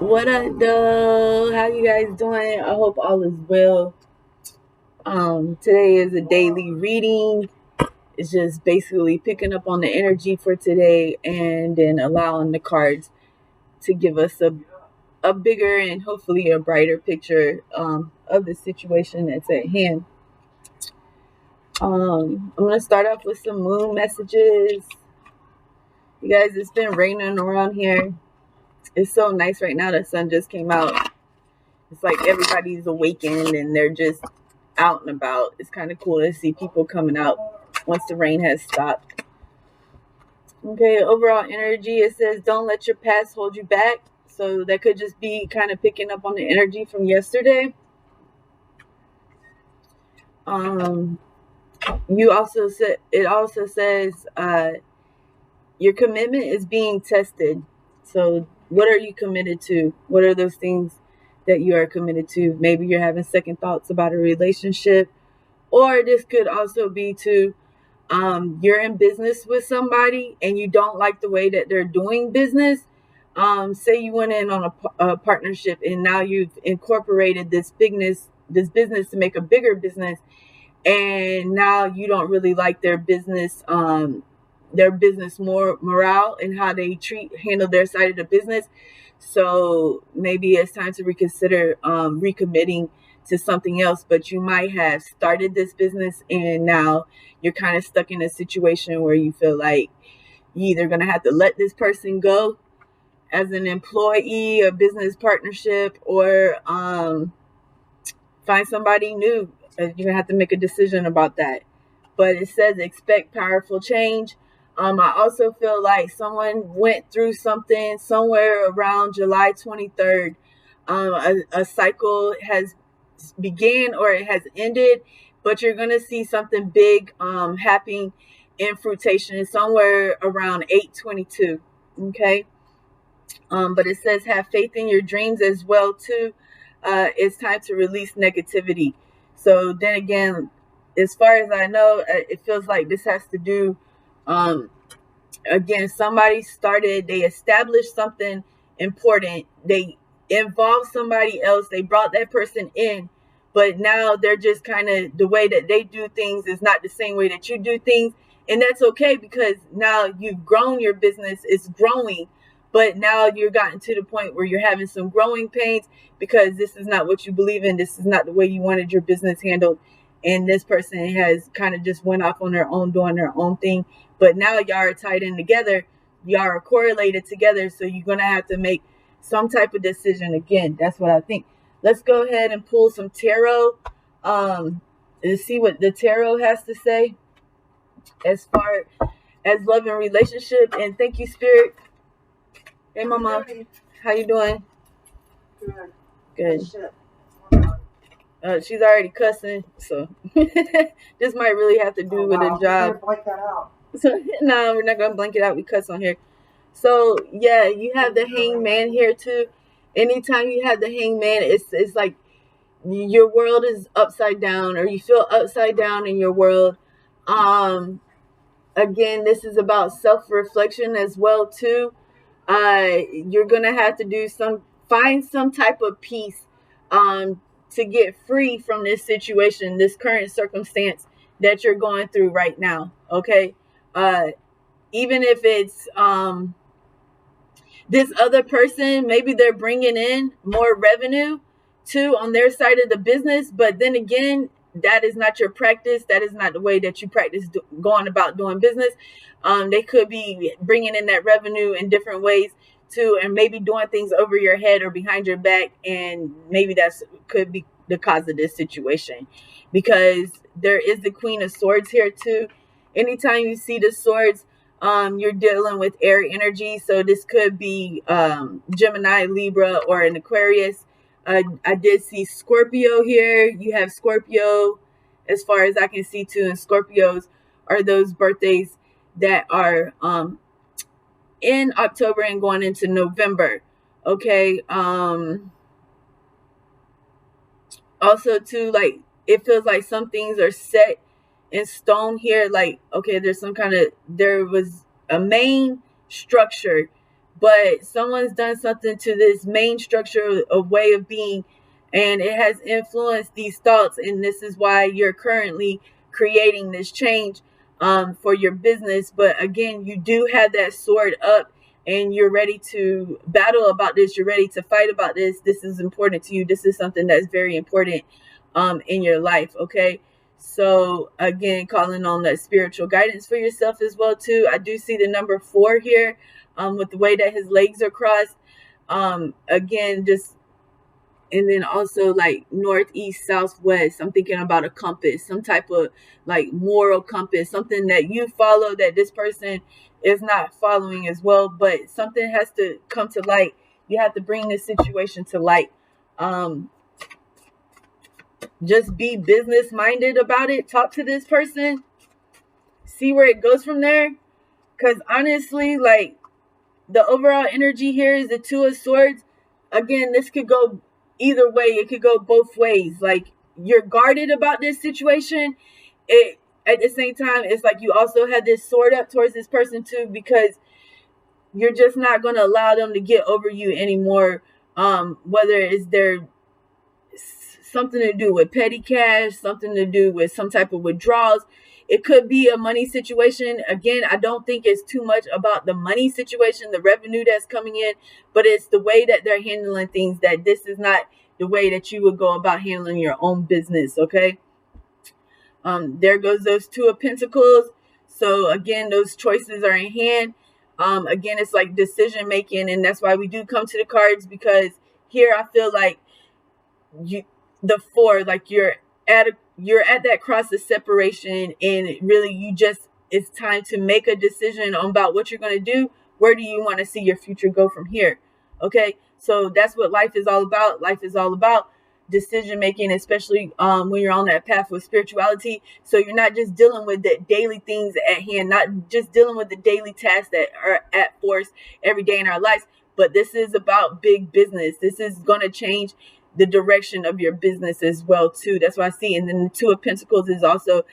What up, though? How you guys doing? I hope all is well. Today is a daily reading. It's just basically picking up on the energy for today and then allowing the cards to give us a bigger and hopefully a brighter picture of the situation that's at hand. I'm gonna start off with some moon messages. You guys, it's been raining around here. It's so nice right now. The sun just came out. It's like everybody's awakened and they're just out and about. It's kind of cool to see people coming out once the rain has stopped. Okay, overall energy, it says don't let your past hold you back. So that could just be kind of picking up on the energy from yesterday. Um, you also said it also says your commitment is being tested. So what are you committed to? What are those things that you are committed to? Maybe you're having second thoughts about a relationship, or this could also be to you're in business with somebody and you don't like the way that they're doing business. Say you went in on a partnership and now you've incorporated this business to make a bigger business, and now you don't really like their business more morale and how they handle their side of the business. So maybe it's time to reconsider recommitting to something else. But you might have started this business and now you're kind of stuck in a situation where you feel like you're either going to have to let this person go as an employee, a business partnership, or find somebody new. You're going to have to make a decision about that. But it says expect powerful change. I also feel like someone went through something somewhere around July 23rd. A cycle has began or it has ended, but you're going to see something big happening in fruition somewhere around 822. Okay. But it says have faith in your dreams as well too. It's time to release negativity. So then again, as far as I know, it feels like this has to do, um, again, somebody started, they established something important, they involved somebody else, they brought that person in, but now they're just kind of, the way that they do things is not the same way that you do things. And that's okay because now you've grown, your business is growing, but now you're gotten to the point where you're having some growing pains because this is not what you believe in, this is not the way you wanted your business handled, and this person has kind of just went off on their own doing their own thing. But now y'all are tied in together, y'all are correlated together, so you're gonna have to make some type of decision again. That's what I think. Let's go ahead and pull some tarot, and see what the tarot has to say as far as love and relationship. And thank you, Spirit. Hey, Mama, how you doing? Good. She's already cussing, so this might really have to do with a job. So no, we're not gonna blank it out. We cuss on here. So yeah, you have the hangman here too. Anytime you have the hangman, it's like your world is upside down, or you feel upside down in your world. Um, Again, this is about self-reflection as well too. You're gonna have to find some type of peace, to get free from this situation, this current circumstance that you're going through right now. Okay, uh, even if it's this other person, maybe they're bringing in more revenue too on their side of the business, but then again, that is not your practice, that is not the way that you practice going about doing business. They could be bringing in that revenue in different ways too, and maybe doing things over your head or behind your back, and maybe that's could be the cause of this situation, because there is the Queen of Swords here too. Anytime you see the swords, you're dealing with air energy, so this could be Gemini, Libra, or an Aquarius. I did see Scorpio here. You have Scorpio, as far as I can see too, and Scorpios are those birthdays that are in October and going into November. Okay. Also too, like, it feels like some things are set in stone here. Like, okay, there was a main structure but someone's done something to this main structure of way of being, and it has influenced these thoughts, and this is why you're currently creating this change for your business. But again, you do have that sword up, and you're ready to battle about this. You're ready to fight about this. This is important to you. This is something that's very important in your life. Okay. So again, calling on that spiritual guidance for yourself as well too. I do see the number 4 here with the way that his legs are crossed. Again, just, and then also like northeast, southwest. I'm thinking about a compass, some type of like moral compass, something that you follow that this person is not following as well. But something has to come to light. You have to bring this situation to light. Just be business minded about it. Talk to this person. See where it goes from there. Because honestly, like, the overall energy here is the 2 of Swords. Again, this could go either way. It could go both ways. Like, you're guarded about this situation. It, at the same time, it's like you also have this sword up towards this person too, because you're just not going to allow them to get over you anymore. Whether it's their something to do with petty cash, something to do with some type of withdrawals. It could be a money situation. Again, I don't think it's too much about the money situation, the revenue that's coming in, but it's the way that they're handling things, that this is not the way that you would go about handling your own business. Okay. There goes those 2 of Pentacles. So again, those choices are in hand. Again, it's like decision making, and that's why we do come to the cards, because here I feel like the 4, like you're at that cross of separation, and really it's time to make a decision about what you're going to do. Where do you want to see your future go from here? Okay, so that's what life is all about. Life is all about decision making, especially when you're on that path with spirituality. So you're not just dealing with the daily things at hand, not just dealing with the daily tasks that are at force every day in our lives, but this is about big business. This is going to change the direction of your business as well too. That's what I see. And then the 2 of Pentacles is also,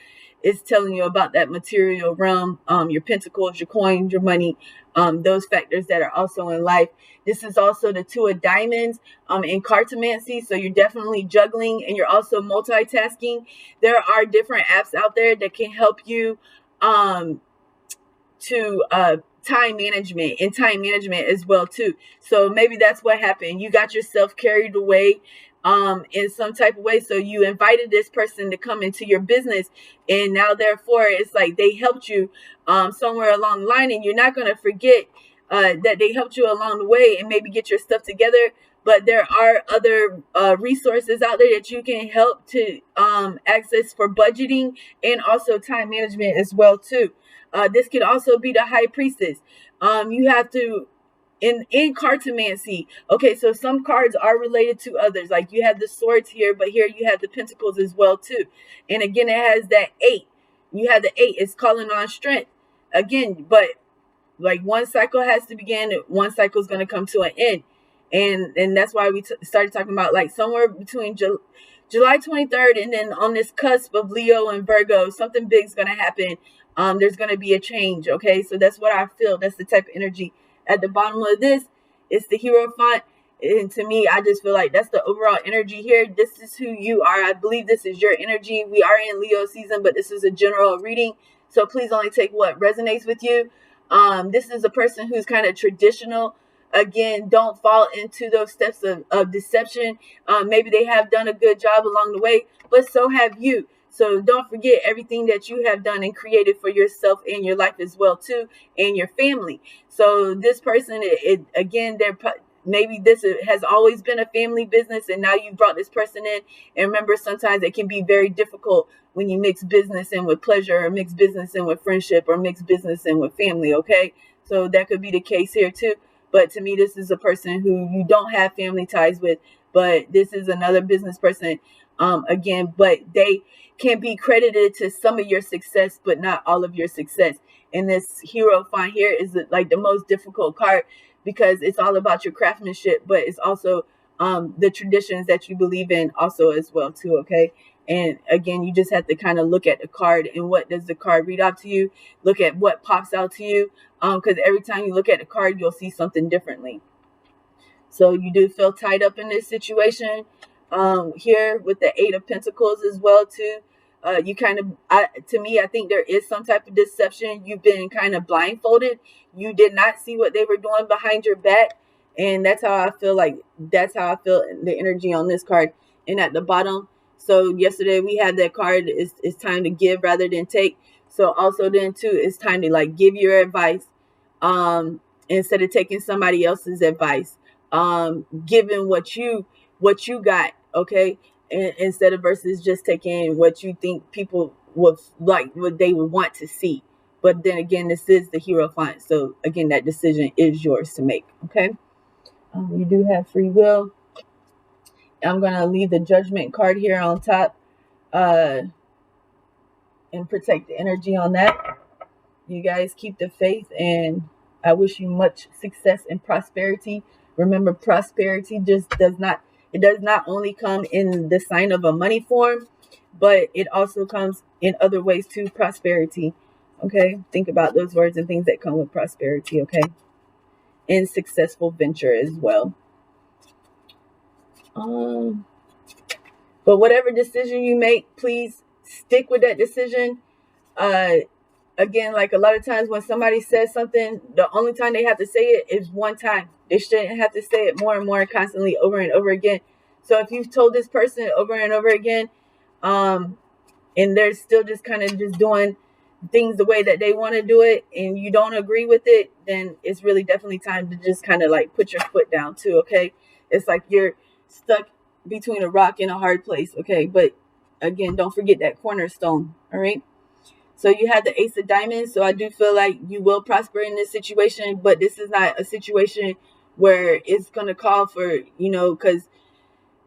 it's telling you about that material realm, your pentacles, your coins, your money, those factors that are also in life. This is also the 2 of Diamonds in cartomancy. So you're definitely juggling, and you're also multitasking. There are different apps out there that can help you to time management as well too. So maybe that's what happened. You got yourself carried away in some type of way. So you invited this person to come into your business, and now therefore it's like they helped you somewhere along the line, and you're not going to forget that they helped you along the way and maybe get your stuff together. But there are other resources out there that you can help to access for budgeting and also time management as well too. This could also be the High Priestess. You have to, in cartomancy. Okay, so some cards are related to others. Like you have the Swords here, but here you have the Pentacles as well too. And again, it has that 8. You have the 8. It's calling on strength again, but like one cycle has to begin, one cycle is going to come to an end. And that's why we started talking about like somewhere between July 23rd and then on this cusp of Leo and Virgo, something big is going to happen. There's going to be a change. Okay, so that's what I feel. That's the type of energy at the bottom of this. It's the Hierophant, and to me, I just feel like that's the overall energy here. This is who you are. I believe this is your energy. We are in Leo season, but this is a general reading, so please only take what resonates with you. This is a person who's kind of traditional. Again, don't fall into those steps of deception. Maybe they have done a good job along the way, but so have you. So don't forget everything that you have done and created for yourself and your life as well too, and your family. So this person, maybe this has always been a family business, and now you brought this person in. And remember, sometimes it can be very difficult when you mix business in with pleasure, or mix business in with friendship, or mix business in with family. Okay, so that could be the case here too. But to me, this is a person who you don't have family ties with, but this is another business person. Again, but they can be credited to some of your success, but not all of your success. And this Hierophant here is like the most difficult card, because it's all about your craftsmanship, but it's also the traditions that you believe in also as well too. Okay, And again, you just have to kind of look at the card and what does the card read out to you. Look at what pops out to you, because every time you look at the card, you'll see something differently. So you do feel tied up in this situation here with the Eight of Pentacles as well too. You kind of, to me, I think there is some type of deception. You've been kind of blindfolded. You did not see what they were doing behind your back, and that's how I feel like. That's how I feel the energy on this card. And at the bottom, so yesterday we had that card. It's time to give rather than take. So also then too, it's time to like give your advice, instead of taking somebody else's advice. Giving what you got, okay, and instead of versus just taking what you think people would like, what they would want to see. But then again, this is the Hierophant, so again, that decision is yours to make. Okay, you do have free will. I'm gonna leave the Judgment card here on top, and protect the energy on that. You guys keep the faith, and I wish you much success and prosperity. Remember, prosperity just does not only come in the sign of a money form, but it also comes in other ways too. Prosperity. Okay, think about those words and things that come with prosperity. Okay, and successful venture as well. But whatever decision you make, please stick with that decision. Again, like a lot of times when somebody says something, the only time they have to say it is one time. They shouldn't have to say it more and more constantly over and over again. So if you've told this person over and over again, and they're still just kind of just doing things the way that they want to do it, and you don't agree with it, then it's really definitely time to just kind of like put your foot down too. Okay, it's like you're stuck between a rock and a hard place. Okay, but again, don't forget that cornerstone. All right. So you have the Ace of Diamonds. So I do feel like you will prosper in this situation, but this is not a situation where it's going to call for, because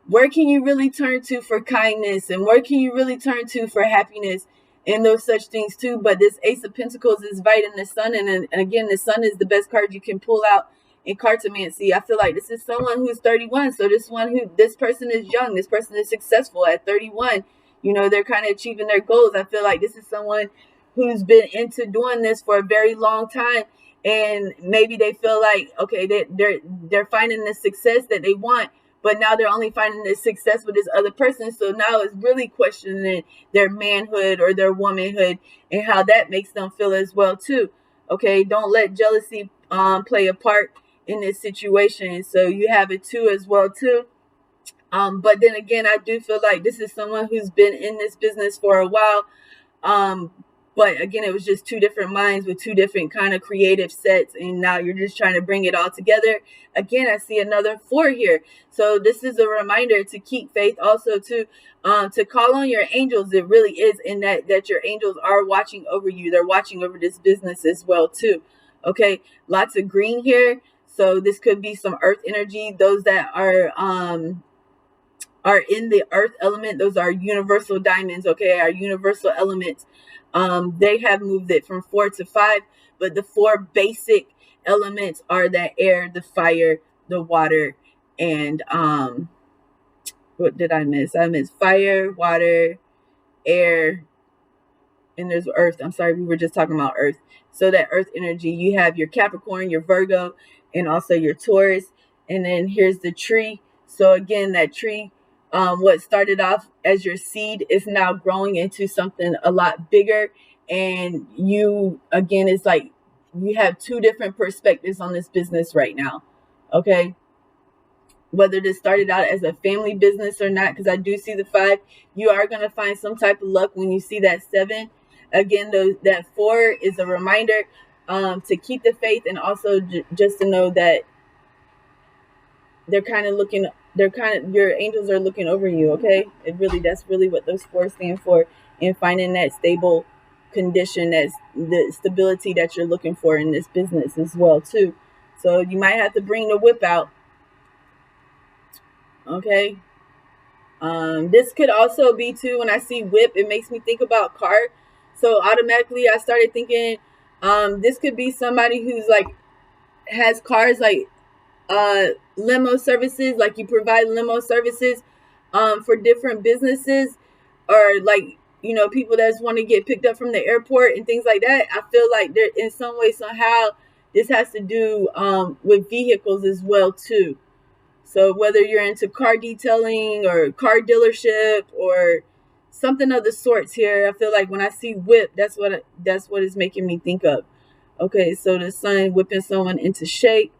where can you really turn to for kindness, and where can you really turn to for happiness and those such things too? But this Ace of Pentacles is inviting the Sun, and again, the Sun is the best card you can pull out in cartomancy. I feel like this is someone who's 31. So this person is young. This person is successful at 31. They're kind of achieving their goals. I feel like this is someone who's been into doing this for a very long time, and maybe they feel like, okay, they're finding the success that they want, but now they're only finding the success with this other person. So now it's really questioning their manhood or their womanhood and how that makes them feel as well too. Okay, don't let jealousy play a part in this situation. So you have it too as well too. But then again, I do feel like this is someone who's been in this business for a while. But again, it was just two different minds with two different kind of creative sets. And now you're just trying to bring it all together. Again, I see another 4 here. So this is a reminder to keep faith, also to call on your angels. It really is in that your angels are watching over you. They're watching over this business as well too. Okay. Lots of green here. So this could be some earth energy. Those that are in the earth element, those are universal diamonds. Okay, our universal elements. They have moved it from 4 to 5, but the 4 basic elements are that air, the fire, the water, and what did I miss? I missed fire, water, air, and there's earth. I'm sorry, we were just talking about earth. So that earth energy, you have your Capricorn, your Virgo, and also your Taurus. And then here's the tree. So again, that tree, what started off as your seed is now growing into something a lot bigger. And you, again, it's like you have 2 different perspectives on this business right now. Okay. Whether this started out as a family business or not, because I do see the 5, you are going to find some type of luck when you see that 7. Again, that 4 is a reminder to keep the faith, and also just to know that your angels are looking over you. Okay, that's really what those 4 stand for, in finding that stable condition, that's the stability that you're looking for in this business as well too. So you might have to bring the whip out. Okay. This could also be too, when I see whip, it makes me think about car. So automatically I started thinking, this could be somebody who's like has cars, like limo services, like you provide limo services for different businesses. or like, people that just want to get picked up from the airport and things like that. I feel like there, in some way, somehow, this has to do with vehicles as well too. So whether you're into car detailing or car dealership or something of the sorts here, I feel like when I see whip, that's what is making me think of. Okay, so the sun whipping someone into shape.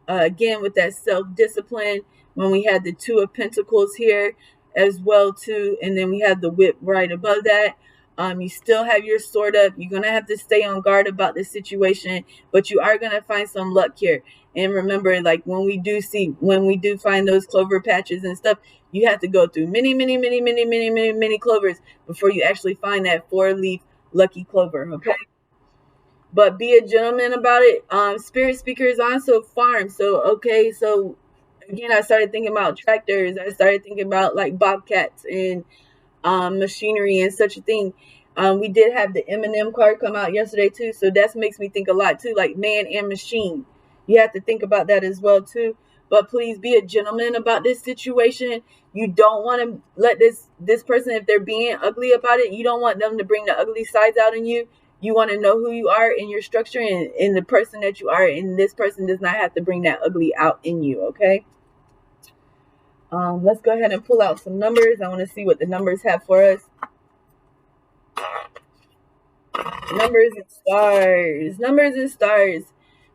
Again, with that self-discipline, when we had the two of pentacles here as well too, and then we have the whip right above that. You still have your sword up. You're gonna have to stay on guard about this situation, but you are gonna find some luck here. And remember, like when we do find those clover patches and stuff, you have to go through many, many, many, many, many, many, many clovers before you actually find that 4-leaf lucky clover. Okay, but be a gentleman about it. Spirit speaker is also farm. So okay, so again, I started thinking about tractors. I started thinking about like bobcats and machinery and such a thing. We did have the Eminem card come out yesterday too, so that makes me think a lot too, like man and machine. You have to think about that as well too. But please be a gentleman about this situation. You don't want to let this person, if they're being ugly about it, you don't want them to bring the ugly sides out in you. You want to know who you are in your structure and the person that you are, and this person does not have to bring that ugly out in you. Okay. Let's go ahead and pull out some numbers. I want to see what the numbers have for us. Numbers and stars. Numbers and stars.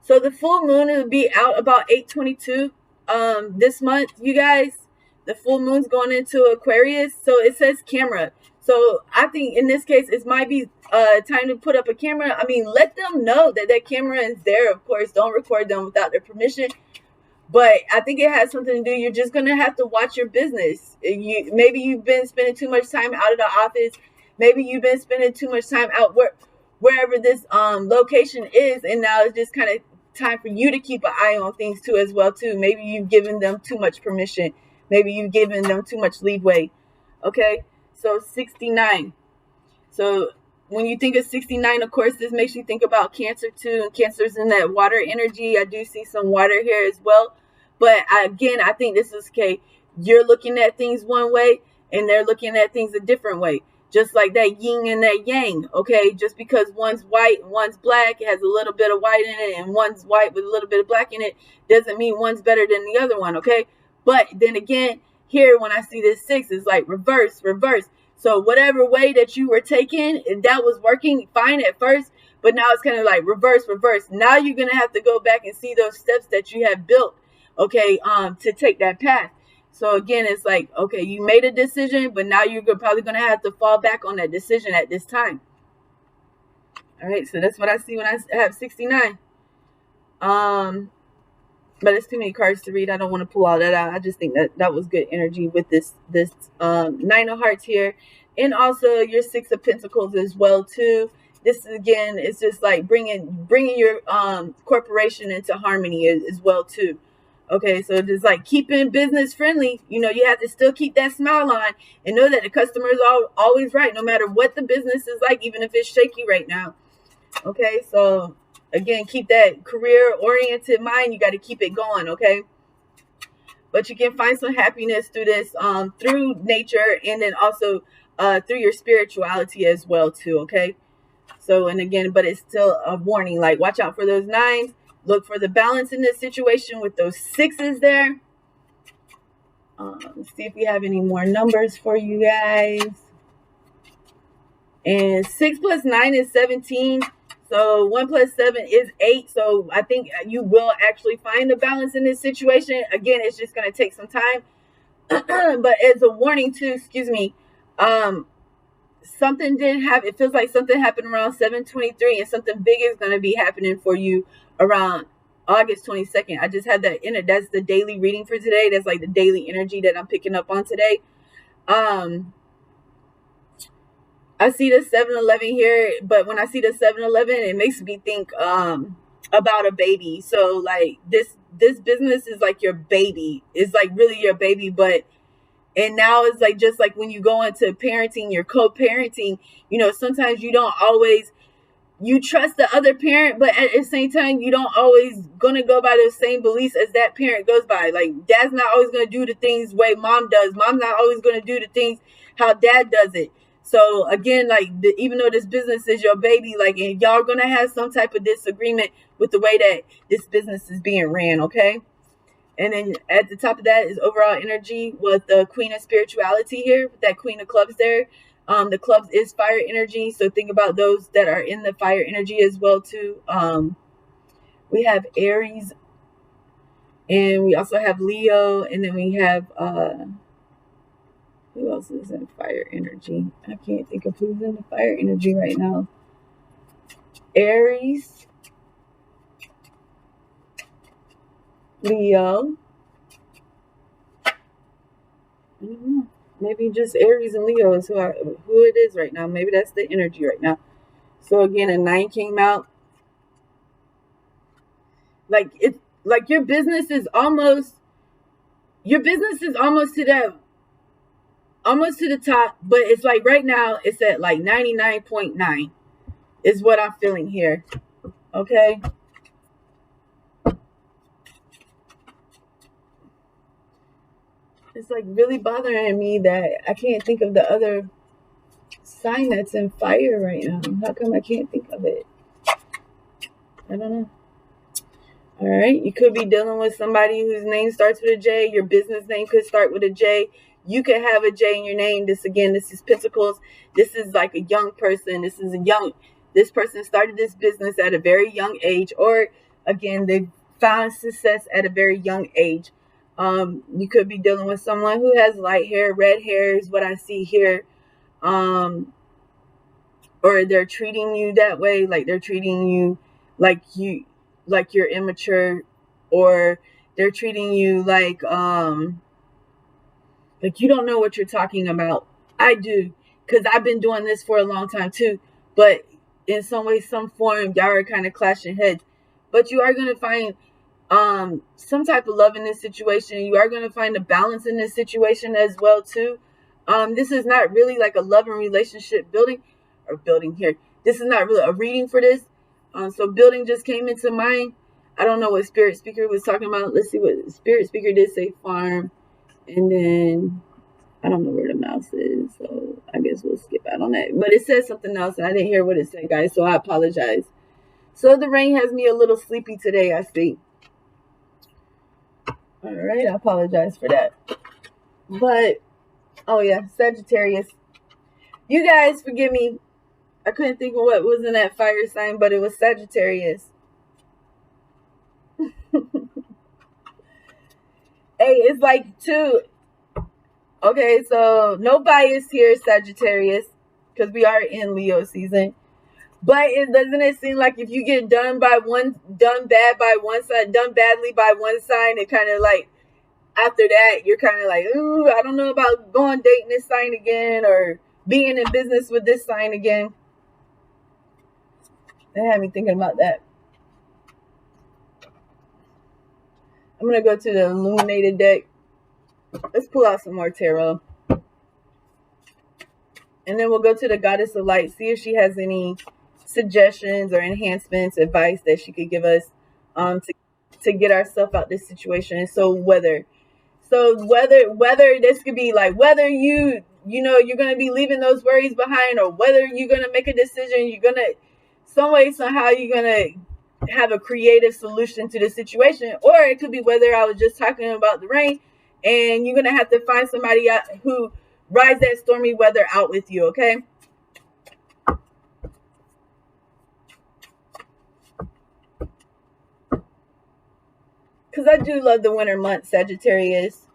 So the full moon will be out about 8/22 this month, you guys. The full moon's going into Aquarius. So it says camera. So I think in this case it might be time to put up a camera. I mean, let them know that that camera is there, of course. Don't record them without their permission. But I think it has something to do. You're just gonna have to watch your business. Maybe you've been spending too much time out of the office. Maybe you've been spending too much time out wherever this location is, and now it's just kind of time for you to keep an eye on things too as well too. Maybe you've given them too much permission. Maybe you've given them too much leeway. Okay, so 69. So when you think of 69, of course, this makes you think about Cancer too. And Cancer's in that water energy. I do see some water here as well. But again, I think this is okay. You're looking at things one way and they're looking at things a different way. Just like that yin and that yang. Okay, just because one's white and one's black, it has a little bit of white in it, and one's white with a little bit of black in it, doesn't mean one's better than the other one. Okay, but then again, here when I see this 6, it's like reverse, reverse. So whatever way that you were taking, that was working fine at first, but now it's kind of like reverse, reverse. Now you're gonna have to go back and see those steps that you have built, okay, to take that path. So again, it's like, okay, you made a decision, but now you're probably gonna have to fall back on that decision at this time. All right, so that's what I see when I have 69. But it's too many cards to read. I don't want to pull all that out. I just think that was good energy with this 9 of hearts here, and also your 6 of pentacles as well too. This again is just like bringing your corporation into harmony as well too. Okay, so just like keeping business friendly. You have to still keep that smile on and know that the customer is always right, no matter what the business is like, even if it's shaky right now. Okay, so again, keep that career-oriented mind. You got to keep it going, okay? But you can find some happiness through this, through nature, and then also through your spirituality as well, too, okay? So, and again, but it's still a warning. Like, watch out for those 9s. Look for the balance in this situation with those 6s there. Let's see if we have any more numbers for you guys. And 6 plus 9 is 17. So 1 plus 7 is 8. So I think you will actually find the balance in this situation. Again, it's just going to take some time. But as a warning too, excuse me, something did happen. It feels like something happened around 7/23, and something big is going to be happening for you around August 22nd. I just had that in it. That's the daily reading for today. That's like the daily energy that I'm picking up on today. I see the 7-Eleven here, but when I see the 7-Eleven, it makes me think about a baby. So like this business is like your baby. It's like really your baby, and now it's like just like when you go into parenting, you're co-parenting, sometimes you trust the other parent, but at the same time, you don't always gonna go by those same beliefs as that parent goes by. Like dad's not always gonna do the things the way mom does. Mom's not always gonna do the things how dad does it. So again, like even though this business is your baby, like, and y'all gonna have some type of disagreement with the way that this business is being ran, okay? And then at the top of that is overall energy with the Queen of Spirituality here, with that Queen of Clubs there. The clubs is fire energy, so think about those that are in the fire energy as well too. We have Aries, and we also have Leo, and then we have who else is in fire energy? I can't think of who's in the fire energy right now. Aries, Leo. I don't know. Maybe just Aries and Leo is who it is right now. Maybe that's the energy right now. So again, a 9 came out. Like it's like your business is almost to that, almost to the top, but it's like right now it's at like 99.9 is what I'm feeling here. Okay. It's like really bothering me that I can't think of the other sign that's in fire right now. How come I can't think of it? I don't know. All right. You could be dealing with somebody whose name starts with a J. Your business name could start with a J. You could have a J in your name. This is Pentacles. This is like a young person. This person started this business at a very young age, or again, they found success at a very young age. You could be dealing with someone who has light hair, red hair is what I see here. Or they're treating you that way, like they're treating you like you're immature, or they're treating you like you don't know what you're talking about. I do, because I've been doing this for a long time too, but in some way, some form, y'all are kind of clashing heads. But you are going to find some type of love in this situation. You are going to find a balance in this situation as well too. This is not really like a love and relationship building here. This is not really a reading for this. So building just came into mind. I don't know what Spirit Speaker was talking about. Let's see what Spirit Speaker did say. Farm, and then I don't know where the mouse is, so I guess we'll skip out on that. But it says something else, and I didn't hear what it said, guys, so I apologize. So the rain has me a little sleepy today, I see. All right, I apologize for that. But, oh yeah, Sagittarius. You guys forgive me. I couldn't think of what was in that fire sign, but it was Sagittarius. Hey, it's like two. Okay, so no bias here, Sagittarius, because we are in Leo season. But doesn't it seem like if you get done badly by one sign, it kind of like after that you're kind of like, ooh, I don't know about going dating this sign again or being in business with this sign again. That had me thinking about that. I'm gonna go to the illuminated deck. Let's pull out some more tarot. And then we'll go to the Goddess of Light, see if she has any suggestions or enhancements, advice that she could give us to get ourselves out this situation. So whether this could be like whether you're gonna be leaving those worries behind, or whether you're gonna make a decision, you're gonna some way, somehow you're gonna have a creative solution to the situation. Or it could be whether I was just talking about the rain and you're gonna have to find somebody out who rides that stormy weather out with you, okay? Because I do love the winter months, Sagittarius.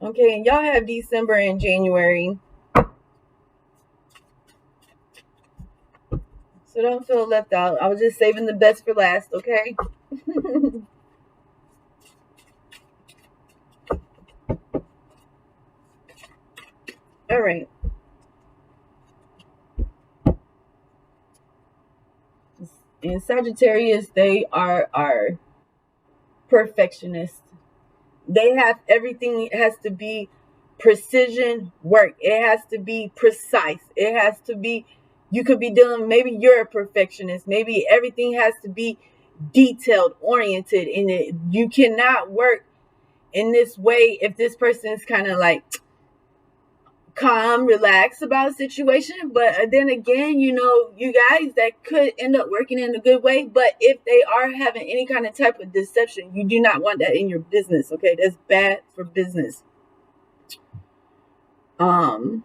Okay, and y'all have December and January. So don't feel left out. I was just saving the best for last, okay? All right. In Sagittarius, they are our perfectionists. They have everything. It has to be precision work. It has to be precise. It has to be, you could be dealing, maybe you're a perfectionist. Maybe everything has to be detailed, oriented, and you cannot work in this way if this person is kind of like calm, relax about a situation. But then again, you guys, that could end up working in a good way. But if they are having any kind of type of deception, you do not want that in your business. Okay, that's bad for business. Um,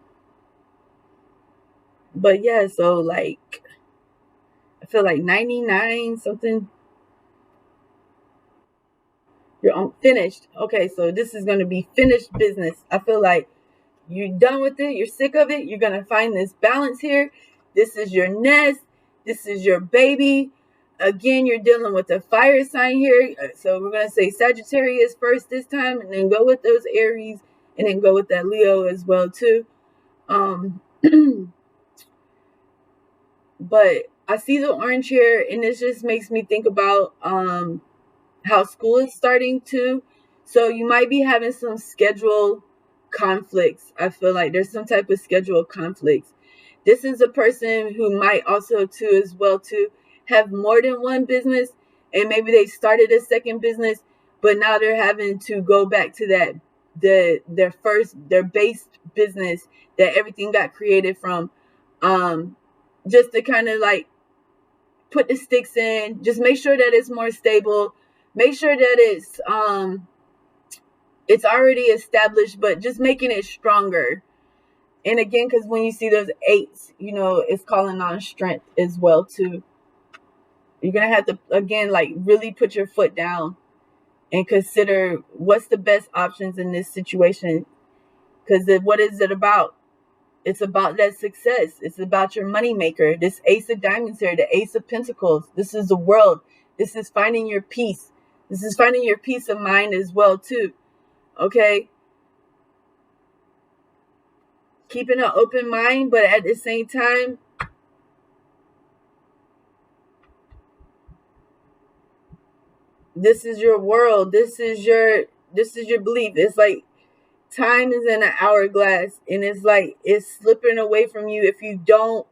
but yeah, so like I feel like 99 something. You're finished. Okay, so this is going to be finished business. I feel like you're done with it. You're sick of it. You're going to find this balance here. This is your nest. This is your baby. Again, you're dealing with a fire sign here. So we're going to say Sagittarius first this time, and then go with those Aries, and then go with that Leo as well too. Um, but I see the orange here, and this just makes me think about how school is starting to. So you might be having some schedule conflicts. I feel like there's some type of schedule conflicts. This is a person who might also too as well too have more than one business, and maybe they started a second business, but now they're having to go back to that their base business that everything got created from, just to kind of like put the sticks in, just make sure that it's more stable, make sure that it's already established, but just making it stronger. And again, because when you see those eights, it's calling on strength as well too. You're gonna have to again like really put your foot down and consider what's the best options in this situation. Because what is it about? It's about that success. It's about your money maker. This Ace of Diamonds here, the Ace of Pentacles. This is the world. This is finding your peace. This is finding your peace of mind as well too. Okay? Keeping an open mind, but at the same time, this is your world. This is your belief. It's like time is in an hourglass, and it's like it's slipping away from you if you don't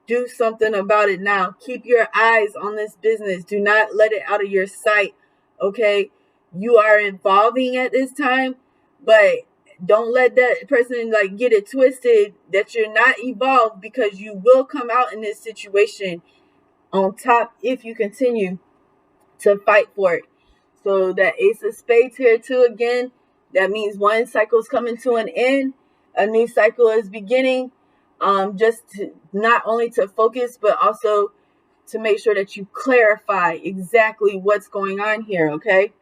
do something about it now. Keep your eyes on this business. Do not let it out of your sight. Okay? You are evolving at this time, but don't let that person like get it twisted that you're not evolved, because you will come out in this situation on top if you continue to fight for it. So that Ace of Spades here too, again, that means one cycle is coming to an end, a new cycle is beginning. Just to, not only to focus, but also to make sure that you clarify exactly what's going on here, okay?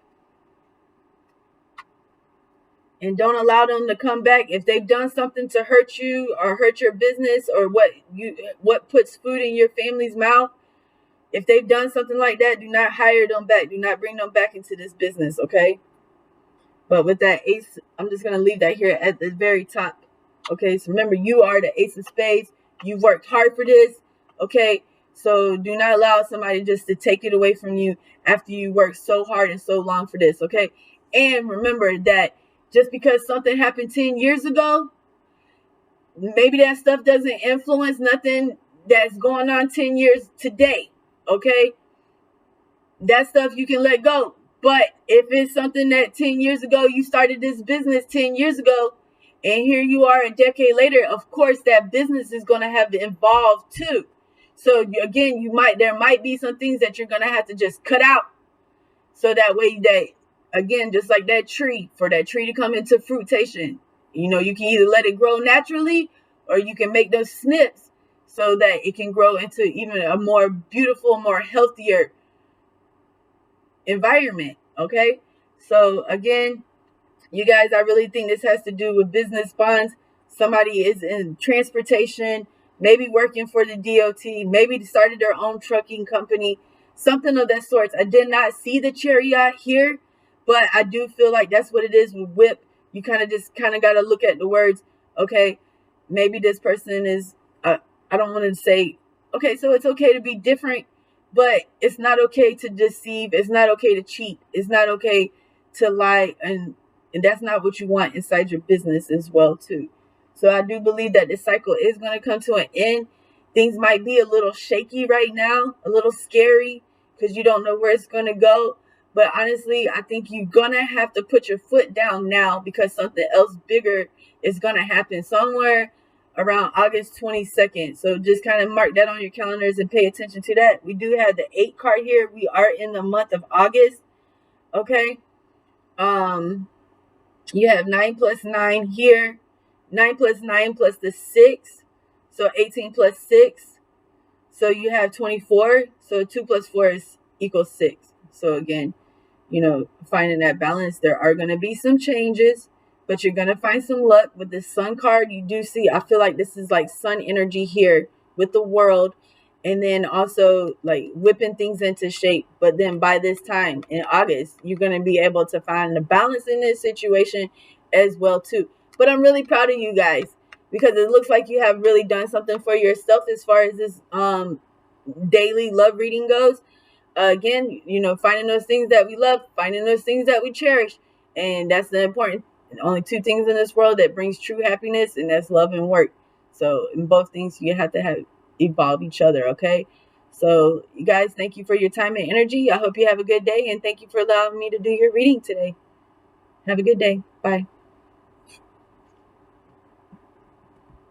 And don't allow them to come back if they've done something to hurt you or hurt your business, or what puts food in your family's mouth. If they've done something like that, do not hire them back. Do not bring them back into this business, okay? But with that ace, I'm just going to leave that here at the very top. Okay, so remember, you are the Ace of Spades. You've worked hard for this, okay? So do not allow somebody just to take it away from you after you worked so hard and so long for this, okay? And remember that just because something happened 10 years ago, maybe that stuff doesn't influence nothing that's going on 10 years today, okay? That stuff you can let go. But if it's something that 10 years ago, you started this business 10 years ago, and here you are a decade later, of course, that business is going to have to evolve too. So again, there might be some things that you're going to have to just cut out. So that way that, again, just like that tree, for that tree to come into fruitation, you can either let it grow naturally, or you can make those snips so that it can grow into even a more beautiful, more healthier environment. Okay, so again, you guys, I really think this has to do with business bonds. Somebody is in transportation, maybe working for the DOT, maybe started their own trucking company, something of that sort. I did not see the chariot here, but I do feel like that's what it is with whip. You kind of got to look at the words. Okay, maybe this person is, I don't want to say, okay, so it's okay to be different, but it's not okay to deceive. It's not okay to cheat. It's not okay to lie, and that's not what you want inside your business as well too. So I do believe that the cycle is going to come to an end. Things might be a little shaky right now, a little scary, because you don't know where it's going to go. But honestly, I think you're gonna have to put your foot down now, because something else bigger is gonna happen somewhere around August 22nd. So just kind of mark that on your calendars and pay attention to that. We do have the 8 card here. We are in the month of August. Okay. Um, you have 9 plus 9 here. 9 plus 9 plus the 6. So 18 plus 6. So you have 24. So 2 plus 4 is equals 6. So again, finding that balance. There are going to be some changes, but you're going to find some luck with the sun card. You do see, I feel like this is like sun energy here with the world, and then also like whipping things into shape. But then by this time in August, you're going to be able to find the balance in this situation as well too. But I'm really proud of you guys, because it looks like you have really done something for yourself as far as this daily love reading goes. Again, finding those things that we love, finding those things that we cherish. And that's the important, only two things in this world that brings true happiness, and that's love and work. So in both things, you have to have evolve each other. Okay. So you guys, thank you for your time and energy. I hope you have a good day, and thank you for allowing me to do your reading today. Have a good day. Bye.